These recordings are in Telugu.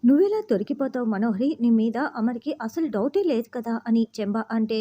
నువ్వెలా దొరికిపోతావు మనోహరి? నీ మీద అమర్‌కి అసలు డౌటే లేదు కదా! అని చెంబ అంటే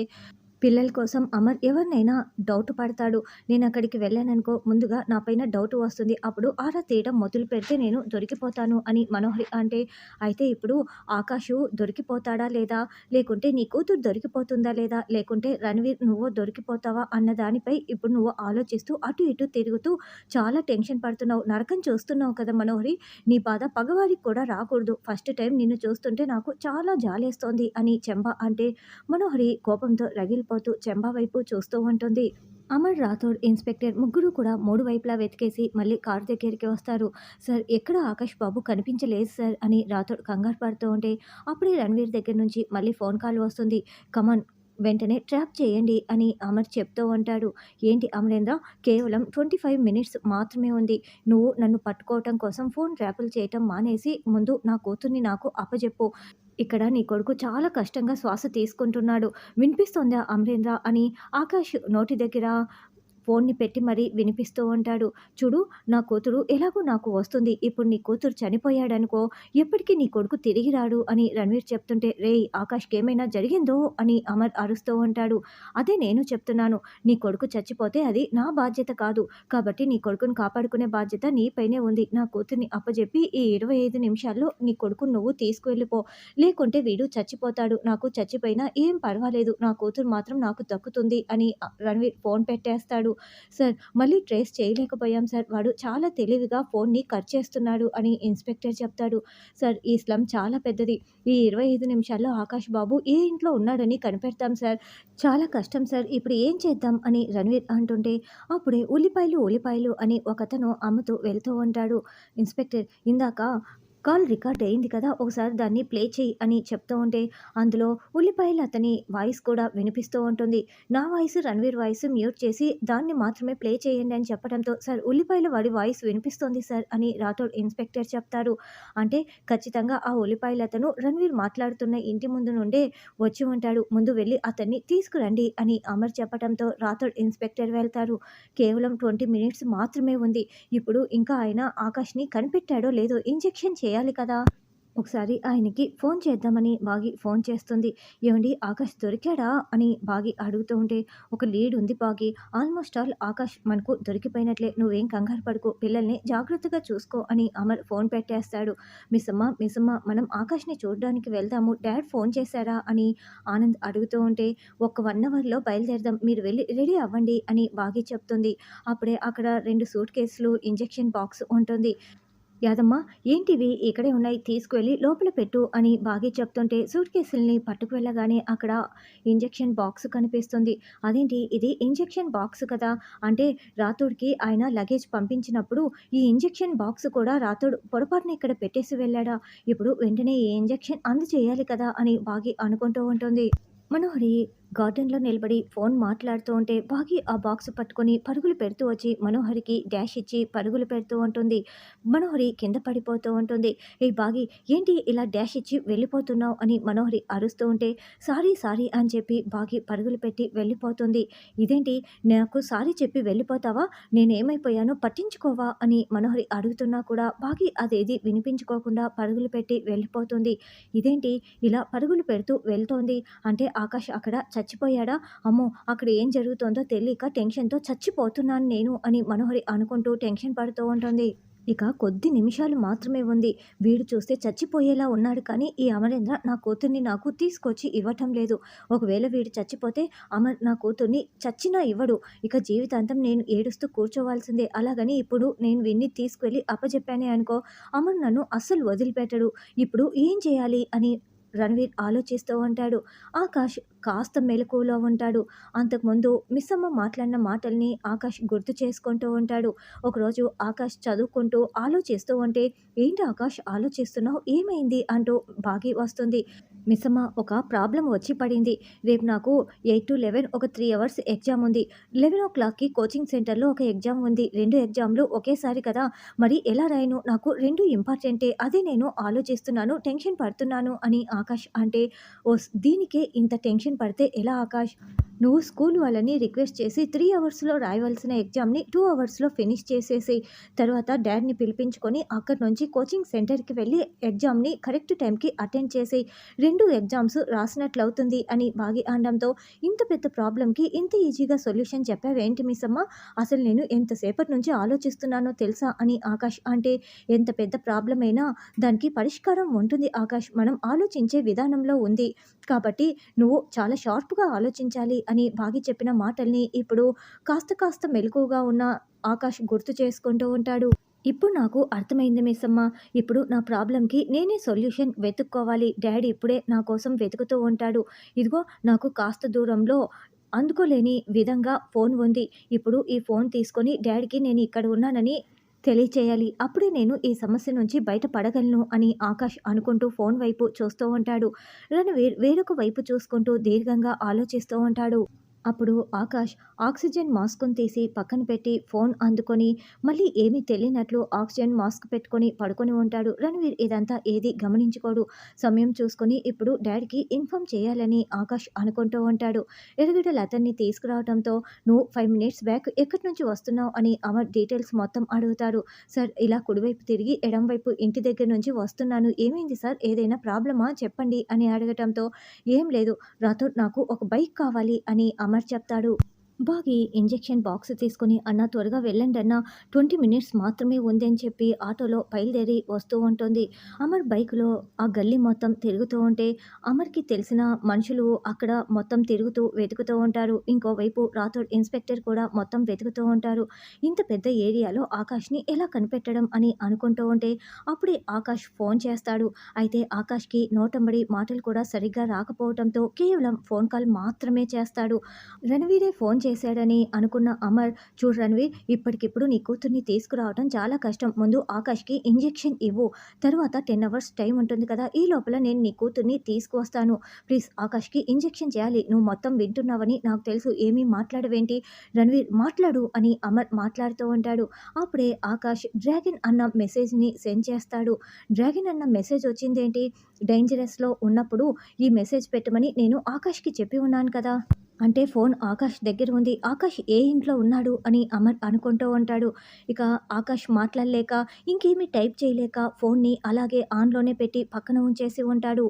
పిల్లల కోసం అమర్ ఎవరినైనా డౌట్ పడతాడు. నేనక్కడికి వెళ్ళాననుకో ముందుగా నా పైన డౌట్ వస్తుంది. అప్పుడు ఆరా తీయడం మొదలుపెడితే నేను దొరికిపోతాను అని మనోహరి అంటే, అయితే ఇప్పుడు ఆకాషు దొరికిపోతాడా లేదా? లేకుంటే నీ కూతురు దొరికిపోతుందా లేదా? లేకుంటే రణవీర్ నువ్వు దొరికిపోతావా? అన్న దానిపై ఇప్పుడు నువ్వు ఆలోచిస్తూ అటు ఇటు తిరుగుతూ చాలా టెన్షన్ పడుతున్నావు. నరకం చూస్తున్నావు కదా మనోహరి! నీ బాధ పగవాడికి కూడా రాకూడదు. ఫస్ట్ టైమ్ నిన్ను చూస్తుంటే నాకు చాలా జాలేస్తోంది అని చెంబ అంటే, మనోహరి కోపంతో రగిలిపోతూ చెంబా వైపు చూస్తూ ఉంటుంది. అమర్, రాథోడ్, ఇన్స్‌పెక్టర్ ముగ్గురు కూడా 3 వైపులా వెతికేసి మళ్ళీ కారు దగ్గరికి వస్తారు. "సార్ ఎక్కడ ఆకాష్ బాబు కనిపించలేదు సార్" అని రాథోడ్ కంగారు పడుతూ ఉంటే, అప్పుడే రణ్వీర్ దగ్గర నుంచి మళ్ళీ ఫోన్ కాల్ వస్తుంది. "కమాన్ వెంటనే ట్రాప్ చేయండి" అని అమర్ చెప్తూ ఉంటాడు. "ఏంటి అమరేంద్ర, కేవలం 25 మినిట్స్ మాత్రమే ఉంది. నువ్వు నన్ను పట్టుకోవటం కోసం ఫోన్ ట్రాపులు చేయటం మానేసి ముందు నా కూతుర్ని నాకు అప్పజెప్పు. ఇక్కడ నీ కొడుకు చాలా కష్టంగా శ్వాస తీసుకుంటున్నాడు. వినిపిస్తోందా అమరేంద్ర" అని ఆకాష్ నోటి దగ్గర ఫోన్‌ని పెట్టి మరీ వినిపిస్తూ ఉంటాడు. "చూడు, నా కూతురు ఎలాగో నాకు వస్తుంది. ఇప్పుడు నీ కూతురు చనిపోయాడనుకో, ఎప్పటికి నీ కొడుకు తిరిగి రాడు" అని రణ్వీర్ చెప్తుంటే, "రేయ్! ఆకాష్‌కేమైనా జరిగిందో" అని అమర్ అరుస్తూ ఉంటాడు. "అదే నేను చెప్తున్నాను. నీ కొడుకు చచ్చిపోతే అది నా బాధ్యత కాదు. కాబట్టి నీ కొడుకుని కాపాడుకునే బాధ్యత నీపైనే ఉంది. నా కూతుర్ని అప్పజెప్పి ఈ 25 నిమిషాల్లో నీ కొడుకుని నువ్వు తీసుకువెళ్ళిపో. లేకుంటే వీడు చచ్చిపోతాడు. నాకు చచ్చిపోయినా ఏం పర్వాలేదు. నా కూతురు మాత్రం నాకు దక్కుతుంది" అని రణ్వీర్ ఫోన్ పెట్టేస్తాడు. "సార్, మళ్ళీ ట్రేస్ చేయలేకపోయాం సార్. వాడు చాలా తెలివిగా ఫోన్‌ని కట్ చేస్తున్నాడు" అని ఇన్స్‌పెక్టర్ చెప్తాడు. "సార్, ఈ స్లమ్ చాలా పెద్దది. ఈ 25 నిమిషాల్లో ఆకాష్ బాబు ఏ ఇంట్లో ఉన్నాడని కనిపెడతాం సార్. చాలా కష్టం సార్. ఇప్పుడు ఏం చేద్దాం" అని రణ్వీర్ అంటుంటే, అప్పుడే ఉల్లిపాయలు, ఉల్లిపాయలు అని ఒకతను అమ్ముతూ వెళ్తూ ఉంటాడు. ఇన్స్‌పెక్టర్, ఇందాక కాల్ రికార్డ్ అయింది కదా! ఒకసారి దాన్ని ప్లే చెయ్యి అని చెప్తూ ఉంటే, అందులో ఉల్లిపాయలు అతని వాయిస్ కూడా వినిపిస్తూ ఉంటుంది. నా వాయిస్, రణ్వీర్ వాయిస్ మ్యూట్ చేసి దాన్ని మాత్రమే ప్లే చేయండి అని చెప్పడంతో, "సార్, ఉల్లిపాయల వాడి వాయిస్ వినిపిస్తోంది సార్" అని రాథోడ్ ఇన్స్‌పెక్టర్ చెప్తారు. అంటే ఖచ్చితంగా ఆ ఉల్లిపాయల అతను రణ్వీర్ మాట్లాడుతున్న ఇంటి ముందు నుండే వచ్చి ఉంటాడు. "ముందు వెళ్లి అతన్ని తీసుకురండి" అని అమర్ చెప్పడంతో రాథోడ్ ఇన్స్‌పెక్టర్ వెళ్తారు. కేవలం 20 మినిట్స్ మాత్రమే ఉంది. ఇప్పుడు ఇంకా ఆయన ఆకాష్‌ని కనిపెట్టాడో లేదో ఇంజెక్షన్ చేయాలి కదా! ఒకసారి ఆయనకి ఫోన్ చేద్దామని బాగి ఫోన్ చేస్తుంది. "ఏవండీ, ఆకాష్ దొరికాడా?" అని బాగి అడుగుతూ ఉంటే, "ఒక లీడ్ ఉంది బాగి. ఆల్మోస్ట్ ఆల్ ఆకాష్ మనకు దొరికిపోయినట్లే. నువ్వేం కంగారు పడకు. పిల్లల్ని జాగ్రత్తగా చూసుకో" అని అమర్ ఫోన్ పెట్టేస్తాడు. "మిస్సమ్మ, మిస్సమ్మ, మనం ఆకాష్‌ని చూడ్డానికి వెళ్దాము. డాడ్ ఫోన్ చేశారా?" అని ఆనంద్ అడుగుతూ ఉంటే, "ఒక 1 అవర్‌లో బయలుదేరదాం. మీరు వెళ్లి రెడీ అవ్వండి" అని బాగి చెప్తుంది. అప్పుడే అక్కడ 2 సూట్ కేసులు, ఇంజెక్షన్ బాక్స్ ఉంటుంది. "యాదమ్మ, ఏంటివి ఇక్కడే ఉన్నాయి, తీసుకువెళ్ళి లోపల పెట్టు" అని బాగి చెప్తుంటే సూట్ కేసుల్ని పట్టుకు వెళ్ళగానే అక్కడ ఇంజెక్షన్ బాక్స్ కనిపిస్తుంది. "అదేంటి, ఇది ఇంజెక్షన్ బాక్స్ కదా!" అంటే రాథోడ్‌కి ఆయన లగేజ్ పంపించినప్పుడు ఈ ఇంజెక్షన్ బాక్స్ కూడా రాథోడ్ పొరపాటున ఇక్కడ పెట్టేసి వెళ్ళాడా? ఇప్పుడు వెంటనే ఈ ఇంజెక్షన్ అందజేయాలి కదా! అని బాగి అనుకుంటూ ఉంటుంది. మనోహరి గార్డెన్‌లో నిలబడి ఫోన్ మాట్లాడుతూ ఉంటే, బాగి ఆ బాక్స్ పట్టుకొని పరుగులు పెడుతూ వచ్చి మనోహరికి డాష్ ఇచ్చి పరుగులు పెడుతూ ఉంటుంది. మనోహరి కింద పడిపోతూ ఉంటుంది. "ఏయ్ బాగి, ఏంటి ఇలా డాష్ ఇచ్చి వెళ్ళిపోతున్నావు" అని మనోహరి అరుస్తూ ఉంటే, "సారీ, సారీ" అని చెప్పి బాగి పరుగులు పెట్టి వెళ్ళిపోతుంది. "ఇదేంటి, నాకు సారీ చెప్పి వెళ్ళిపోతావా? నేనేమైపోయానో పట్టించుకోవా?" అని మనోహరి అడుగుతున్నా కూడా బాగి అదేది వినిపించుకోకుండా పరుగులు పెట్టి వెళ్ళిపోతుంది. "ఇదేంటి ఇలా పరుగులు పెడుతూ వెళ్తోంది? అంటే ఆకాష్ అక్కడ చచ్చిపోయాడా? అమ్మో! అక్కడ ఏం జరుగుతోందో తెలియక టెన్షన్‌తో చచ్చిపోతున్నాను నేను" అని మనోహరి అనుకుంటూ టెన్షన్ పడుతూ ఉంటుంది. ఇక కొద్ది నిమిషాలు మాత్రమే ఉంది. వీడు చూస్తే చచ్చిపోయేలా ఉన్నాడు కానీ, ఈ అమరేంద్ర నా కూతుర్ని నాకు తీసుకొచ్చి ఇవ్వటం లేదు. ఒకవేళ వీడు చచ్చిపోతే అమర్ నా కూతుర్ని చచ్చినా ఇవ్వడు. ఇక జీవితాంతం నేను ఏడుస్తూ కూర్చోవాల్సిందే. అలాగని ఇప్పుడు నేను వీడిని తీసుకువెళ్ళి అప్పజెప్పానే అనుకో, అమర్ నన్ను అస్సలు వదిలిపెట్టడు. ఇప్పుడు ఏం చేయాలి అని రణ్వీర్ ఆలోచిస్తూ ఉంటాడు. ఆకాష్ కాస్త మెలకువలో ఉంటాడు. అంతకుముందు మిస్సమ్మ మాట్లాడిన మాటల్ని ఆకాష్ గుర్తు చేసుకుంటూ ఉంటాడు. ఒకరోజు ఆకాష్ చదువుకుంటూ ఆలోచిస్తూ ఉంటే, "ఏంటి ఆకాష్ ఆలోచిస్తున్నావు? ఏమైంది?" అంటూ బాగి వస్తుంది. "మిస్సమ్మ, ఒక ప్రాబ్లమ్ వచ్చి పడింది. రేపు నాకు 8-11 ఒక 3 అవర్స్ ఎగ్జామ్ ఉంది. 11:00కి కోచింగ్ సెంటర్‌లో ఒక ఎగ్జామ్ ఉంది. 2 ఎగ్జామ్‌లు ఒకేసారి కదా! మరి ఎలా రాయను? నాకు 2 ఇంపార్టెంటే. అదే నేను ఆలోచిస్తున్నాను. టెన్షన్ పడుతున్నాను" అని ఆకాష్ అంటే, "ఓస్, దీనికే ఇంత టెన్షన్ పడితే ఎలా ఆకాష్? నువ్వు స్కూల్ వాళ్ళని రిక్వెస్ట్ చేసి 3 అవర్స్‌లో రాయవలసిన ఎగ్జామ్‌ని 2 అవర్స్‌లో ఫినిష్ చేసేసేయి. తర్వాత డ్యాడ్‌ని పిలిపించుకొని అక్కడి నుంచి కోచింగ్ సెంటర్‌కి వెళ్ళి ఎగ్జామ్‌ని కరెక్ట్ టైంకి అటెండ్ చేసేయి. 2 ఎగ్జామ్స్ రాసినట్లవుతుంది అని బాగి అనడంతో, ఇంత పెద్ద ప్రాబ్లమ్‌కి ఇంత ఈజీగా సొల్యూషన్ చెప్పావేంటి మిస్సమ్మ? అసలు నేను ఎంతసేపటి నుంచి ఆలోచిస్తున్నానో తెలుసా అని ఆకాష్ అంటే, ఎంత పెద్ద ప్రాబ్లమ్ అయినా దానికి పరిష్కారం ఉంటుంది ఆకాష్. మనం ఆలోచించే విధానంలో ఉంది. కాబట్టి నువ్వు చాలా షార్ప్‌గా ఆలోచించాలి అని బాగి చెప్పిన మాటల్ని ఇప్పుడు కాస్త కాస్త మెలకువగా ఉన్న ఆకాష్ గుర్తు చేసుకుంటూ ఉంటాడు. ఇప్పుడు నాకు అర్థమైంది మిస్సమ్మ. ఇప్పుడు నా ప్రాబ్లమ్‌కి నేనే సొల్యూషన్ వెతుక్కోవాలి. డ్యాడీ ఇప్పుడే నా కోసం వెతుకుతూ ఉంటాడు. ఇదిగో నాకు కాస్త దూరంలో అందుకోలేని విధంగా ఫోన్ ఉంది. ఇప్పుడు ఈ ఫోన్ తీసుకొని డ్యాడీకి నేను ఇక్కడ ఉన్నానని తెలియచేయాలి. అప్పుడే నేను ఈ సమస్య నుంచి బయటపడగలను అని ఆకాష్ అనుకుంటూ ఫోన్ వైపు చూస్తూ ఉంటాడు. రణవీర్ వేరొక వైపు చూసుకుంటూ దీర్ఘంగా ఆలోచిస్తూ ఉంటాడు. అప్పుడు ఆకాష్ ఆక్సిజన్ మాస్కుని తీసి పక్కన పెట్టి ఫోన్ అందుకొని మళ్ళీ ఏమీ తెలియనట్లు ఆక్సిజన్ మాస్క్ పెట్టుకొని పడుకొని ఉంటాడు. రణవీర్ ఇదంతా ఏది గమనించుకోడు. సమయం చూసుకొని ఇప్పుడు డాడీకి ఇన్ఫార్మ్ చేయాలని ఆకాష్ అనుకుంటూ ఉంటాడు. ఎదుగుదల అతన్ని తీసుకురావడంతో, నువ్వు 5 మినిట్స్ బ్యాక్ ఎక్కడి నుంచి వస్తున్నావు అని అమర్ డీటెయిల్స్ మొత్తం అడుగుతారు. సార్ ఇలా కుడివైపు తిరిగి ఎడంవైపు ఇంటి దగ్గర నుంచి వస్తున్నాను. ఏమైంది సార్? ఏదైనా ప్రాబ్లమా చెప్పండి అని అడగటంతో, ఏం లేదు రాథోడ్ నాకు ఒక బైక్ కావాలి అని అమర్ చెప్తాడు. బాగి ఇంజెక్షన్ బాక్స్ తీసుకొని, అన్న త్వరగా వెళ్ళండి అన్న, 20 మినిట్స్ మాత్రమే ఉంది అని చెప్పి ఆటోలో బయలుదేరి వస్తూ ఉంటుంది. అమర్ బైక్లో ఆ గల్లీ మొత్తం తిరుగుతూ ఉంటే, అమర్కి తెలిసిన మనుషులు అక్కడ మొత్తం తిరుగుతూ వెతుకుతూ ఉంటారు. ఇంకోవైపు రాథోడ్ ఇన్స్పెక్టర్ కూడా మొత్తం వెతుకుతూ ఉంటారు. ఇంత పెద్ద ఏరియాలో ఆకాష్ని ఎలా కనిపెట్టడం అని అనుకుంటూ ఉంటే, అప్పుడే ఆకాష్ ఫోన్ చేస్తాడు. అయితే ఆకాష్కి నోటంబడి మాటలు కూడా సరిగ్గా రాకపోవడంతో కేవలం ఫోన్ కాల్ మాత్రమే చేస్తాడు. రణవీరే ఫోన్ చేశాడని అనుకున్న అమర్, చూడు రణవీర్, ఇప్పటికిప్పుడు నీ కూతుర్ని తీసుకురావడం చాలా కష్టం. ముందు ఆకాష్కి ఇంజెక్షన్ ఇవ్వు. తర్వాత 10 అవర్స్ టైం ఉంటుంది కదా, ఈ లోపల నేను నీ కూతుర్ని తీసుకువస్తాను. ప్లీజ్ ఆకాష్కి ఇంజెక్షన్ చేయాలి. నువ్వు మొత్తం వింటున్నావని నాకు తెలుసు. ఏమీ మాట్లాడవేంటి? రణవీర్ మాట్లాడు అని అమర్ మాట్లాడుతూ ఉంటాడు. అప్పుడే ఆకాష్ డ్రాగన్ అన్న మెసేజ్ని సెండ్ చేస్తాడు. డ్రాగన్ అన్న మెసేజ్ వచ్చిందేంటి? డేంజరస్లో ఉన్నప్పుడు ఈ మెసేజ్ పెట్టమని నేను ఆకాష్కి చెప్పి ఉన్నాను కదా. అంటే ఫోన్ ఆకాష్ దగ్గర ఉంది. ఆకాష్ ఏ ఇంట్లో ఉన్నాడు అని అమర్ అనుకుంటూ ఉంటాడు. ఇక ఆకాష్ మాట్లాడలేక, ఇంకేమీ టైప్ చేయలేక ఫోన్ని అలాగే ఆన్‌లోనే పెట్టి పక్కన ఉంచేసి ఉంటాడు.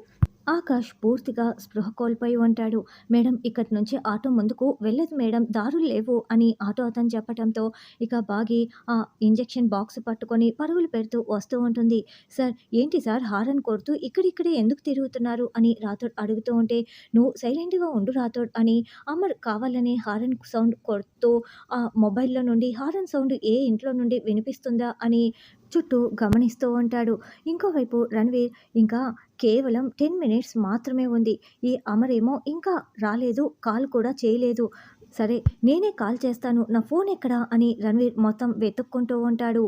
ఆకాష్ పూర్తిగా స్పృహ కోల్పోయి ఉంటాడు. మేడం, ఇక్కడి నుంచి ఆటో ముందుకు వెళ్ళదు మేడం, దారులు లేవు అని ఆటో అతను చెప్పటంతో, ఇక బాగి ఆ ఇంజెక్షన్ బాక్స్ పట్టుకొని పరుగులు పెడుతూ వస్తూ ఉంటుంది. సార్ ఏంటి సార్ హారన్ కొడుతూ ఇక్కడిక్కడే ఎందుకు తిరుగుతున్నారు అని రాథోడ్ అడుగుతూ ఉంటే, నువ్వు సైలెంట్‌గా ఉండు రాథోడ్ అని అమర్ కావాలనే హారన్ సౌండ్ కొడుతూ ఆ మొబైల్‌లో నుండి హారన్ సౌండ్ ఏ ఇంట్లో నుండి వినిపిస్తుందా అని చుట్టూ గమనిస్తూ ఉంటాడు. ఇంకోవైపు రణవీర్ ఇంకా కేవలం 10 మినిట్స్ మాత్రమే ఉంది. ఈ అమరేమో ఇంకా రాలేదు, కాల్ కూడా చేయలేదు. సరే నేనే కాల్ చేస్తాను, నా ఫోన్ ఎక్కడా అని రణవీర్ మొత్తం వెతుక్కుంటూ ఉంటాడు.